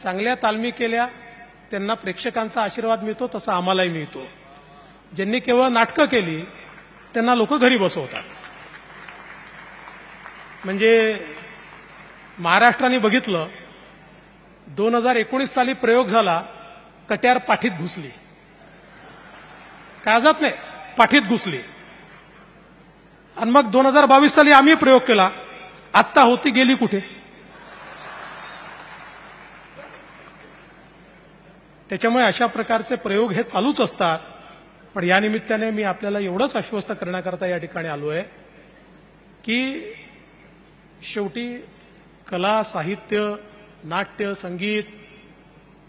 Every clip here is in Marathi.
चांगल्या तालमी केल्या त्यांना प्रेक्षकांचा आशीर्वाद मिळतो, तसा आम्हालाही मिळतो. ज्यांनी केवळ नाटकं केली त्यांना लोक घरी बसवतात. म्हणजे महाराष्ट्राने बघितलं, 2019 साली प्रयोग झाला, कट्यार पाठीत घुसली, काळजात नाही पाठीत घुसली. आणि मग 2022 साली आम्ही प्रयोग केला, आत्ता होती गेली कुठे. त्याच्यामुळे अशा प्रकारचे प्रयोग हे चालूच असतात. पण या निमित्ताने मी आपल्याला एवढंच आश्वस्त करण्याकरता या ठिकाणी आलोय की शेवटी कला, साहित्य, नाट्य, संगीत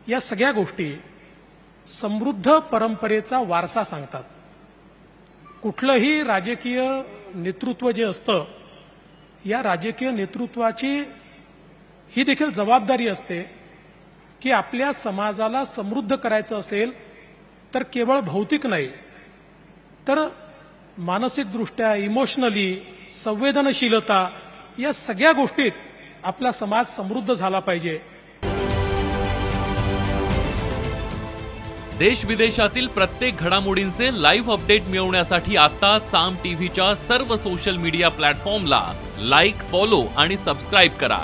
या सगळ्या गोष्टी समृद्ध परंपरेचा वारसा सांगतात. कुठलंही राजकीय नेतृत्व जे असतं, या राजकीय नेतृत्वाची ही देखील जबाबदारी असते की आपल्या समाजाला समृद्ध करायचं असेल तर केवळ भौतिक नाही, तर मानसिकदृष्ट्या, इमोशनली, संवेदनशीलता या सगळ्या गोष्टीत आपला समाज समृद्ध झाला पाहिजे. देश विदेशातील प्रत्येक घडामोडींचे लाईव्ह अपडेट मिळवण्यासाठी आता साम टीव्हीच्या सर्व सोशल मीडिया प्लॅटफॉर्मला लाईक, फॉलो आणि सबस्क्राईब करा.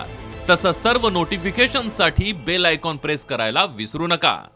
तसंच सर्व नोटिफिकेशनसाठी बेल आयकॉन प्रेस करायला विसरू नका.